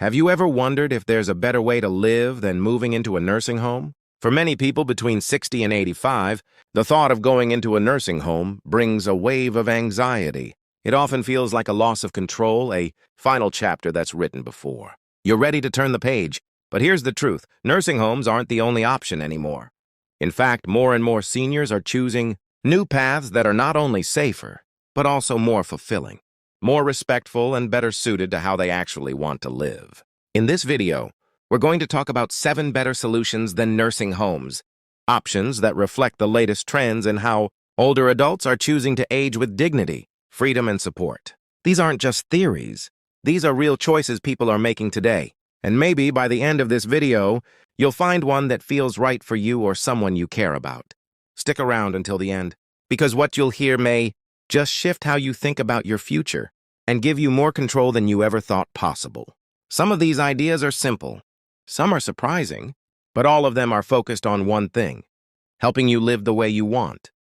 Have you ever wondered if there's a better way to live than moving into a nursing home? For many people between 60 and 85, the thought of going into a nursing home brings a wave of anxiety. It often feels like a loss of control, a final chapter that's written before. You're ready to turn the page, but here's the truth. Nursing homes aren't the only option anymore. In fact, more and more seniors are choosing new paths that are not only safer, but also more fulfilling, more respectful, and better suited to how they actually want to live. In this video, we're going to talk about 7 better solutions than nursing homes, options that reflect the latest trends and how older adults are choosing to age with dignity, freedom, and support. These aren't just theories. These are real choices people are making today. And maybe by the end of this video, you'll find one that feels right for you or someone you care about. Stick around until the end, because what you'll hear may just shift how you think about your future and give you more control than you ever thought possible. Some of these ideas are simple. Some are surprising, but all of them are focused on one thing: helping you live the way you want,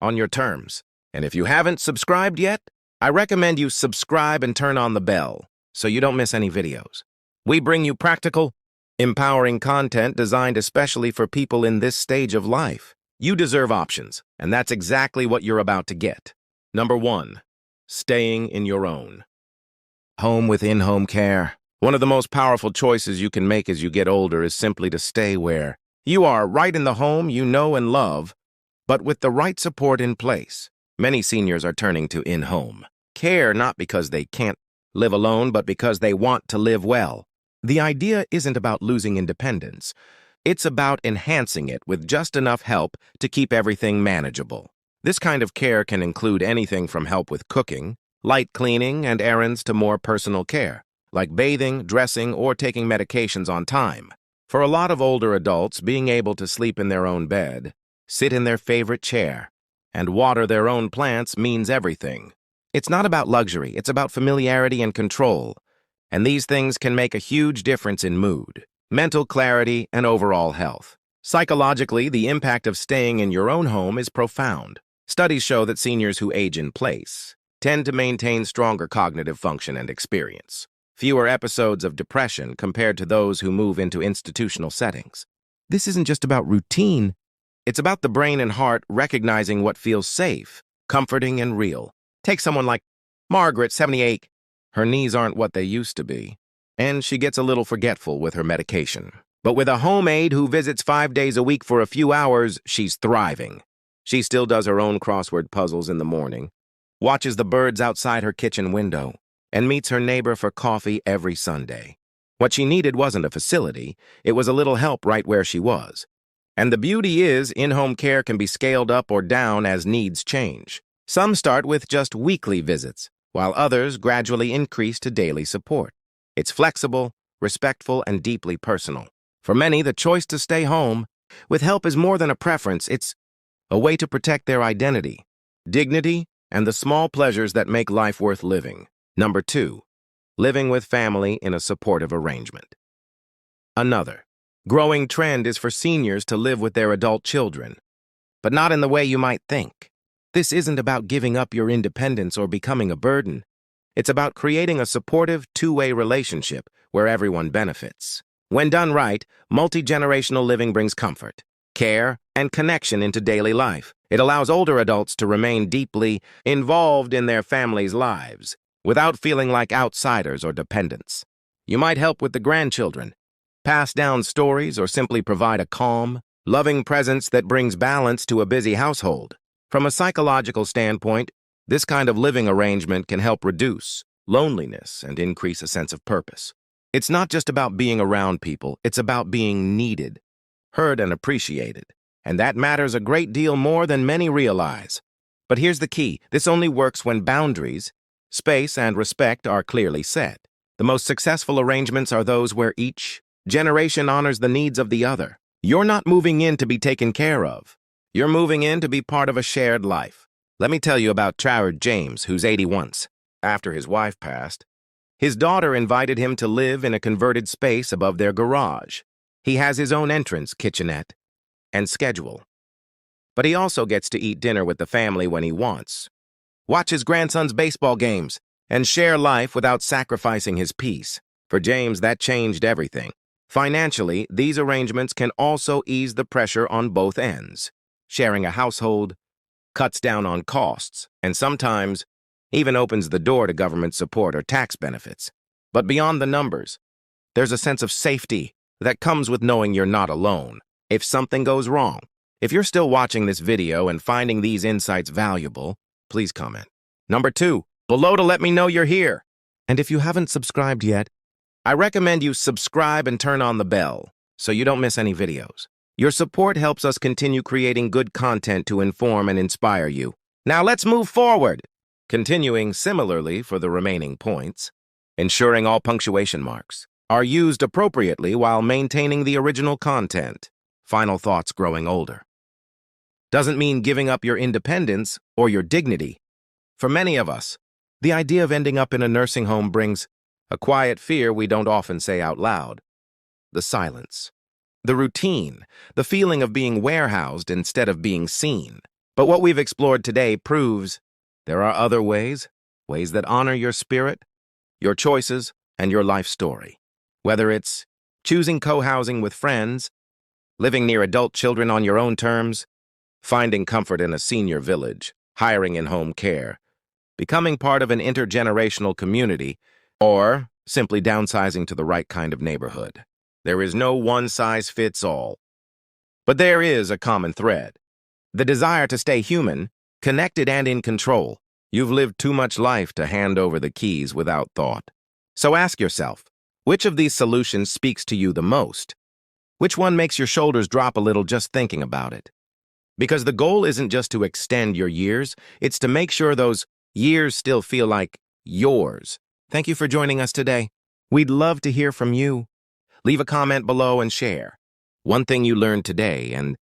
on your terms. And if you haven't subscribed yet, I recommend you subscribe and turn on the bell so you don't miss any videos. We bring you practical, empowering content designed especially for people in this stage of life. You deserve options, and that's exactly what you're about to get. Number 1, staying in your own home with in-home care. One of the most powerful choices you can make as you get older is simply to stay where you are, right in the home you know and love, but with the right support in place. Many seniors are turning to in-home care not because they can't live alone, but because they want to live well. The idea isn't about losing independence. It's about enhancing it with just enough help to keep everything manageable. This kind of care can include anything from help with cooking, light cleaning, and errands to more personal care, like bathing, dressing, or taking medications on time. For a lot of older adults, being able to sleep in their own bed, sit in their favorite chair, and water their own plants means everything. It's not about luxury, it's about familiarity and control, and these things can make a huge difference in mood, mental clarity, and overall health. Psychologically, the impact of staying in your own home is profound. Studies show that seniors who age in place tend to maintain stronger cognitive function and experience fewer episodes of depression compared to those who move into institutional settings. This isn't just about routine. It's about the brain and heart recognizing what feels safe, comforting, and real. Take someone like Margaret, 78. Her knees aren't what they used to be, and she gets a little forgetful with her medication. But with a home aide who visits 5 days a week for a few hours, she's thriving. She still does her own crossword puzzles in the morning, watches the birds outside her kitchen window, and meets her neighbor for coffee every Sunday. What she needed wasn't a facility, it was a little help right where she was. And the beauty is, in-home care can be scaled up or down as needs change. Some start with just weekly visits, while others gradually increase to daily support. It's flexible, respectful, and deeply personal. For many, the choice to stay home with help is more than a preference. It's a way to protect their identity, dignity, and the small pleasures that make life worth living. Number 2, living with family in a supportive arrangement. Another growing trend is for seniors to live with their adult children, but not in the way you might think. This isn't about giving up your independence or becoming a burden. It's about creating a supportive, two-way relationship where everyone benefits. When done right, multi-generational living brings comfort, care, and connection into daily life. It allows older adults to remain deeply involved in their families' lives without feeling like outsiders or dependents. You might help with the grandchildren, pass down stories, or simply provide a calm, loving presence that brings balance to a busy household. From a psychological standpoint, this kind of living arrangement can help reduce loneliness and increase a sense of purpose. It's not just about being around people, it's about being needed, heard, and appreciated. And that matters a great deal more than many realize. But here's the key: this only works when boundaries, space, and respect are clearly set. The most successful arrangements are those where each generation honors the needs of the other. You're not moving in to be taken care of. You're moving in to be part of a shared life. Let me tell you about Troward James, who's 81. After his wife passed, his daughter invited him to live in a converted space above their garage. He has his own entrance, kitchenette, and schedule. But he also gets to eat dinner with the family when he wants, watch his grandson's baseball games, and share life without sacrificing his peace. For James, that changed everything. Financially, these arrangements can also ease the pressure on both ends. Sharing a household cuts down on costs, and sometimes even opens the door to government support or tax benefits. But beyond the numbers, there's a sense of safety that comes with knowing you're not alone. If something goes wrong, if you're still watching this video and finding these insights valuable, please comment. Number 2, below to let me know you're here. And if you haven't subscribed yet, I recommend you subscribe and turn on the bell so you don't miss any videos. Your support helps us continue creating good content to inform and inspire you. Now let's move forward. Continuing similarly for the remaining points, ensuring all punctuation marks are used appropriately while maintaining the original content. Final thoughts growing older. Doesn't mean giving up your independence or your dignity. For many of us, the idea of ending up in a nursing home brings a quiet fear we don't often say out loud. The silence, the routine, the feeling of being warehoused instead of being seen. But what we've explored today proves there are other ways that honor your spirit, your choices, and your life story. Whether it's choosing co-housing with friends, living near adult children on your own terms, finding comfort in a senior village, hiring in-home care, becoming part of an intergenerational community, or simply downsizing to the right kind of neighborhood. There is no one-size-fits-all. But there is a common thread. The desire to stay human, connected and in control. You've lived too much life to hand over the keys without thought. So ask yourself, which of these solutions speaks to you the most? Which one makes your shoulders drop a little just thinking about it? Because the goal isn't just to extend your years, it's to make sure those years still feel like yours. Thank you for joining us today. We'd love to hear from you. Leave a comment below and share one thing you learned today and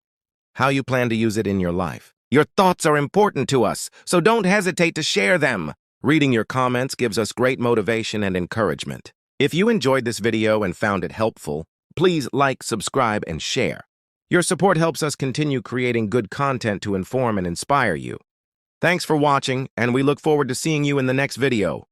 how you plan to use it in your life. Your thoughts are important to us, so don't hesitate to share them. Reading your comments gives us great motivation and encouragement. If you enjoyed this video and found it helpful, please like, subscribe, and share. Your support helps us continue creating good content to inform and inspire you. Thanks for watching, and we look forward to seeing you in the next video.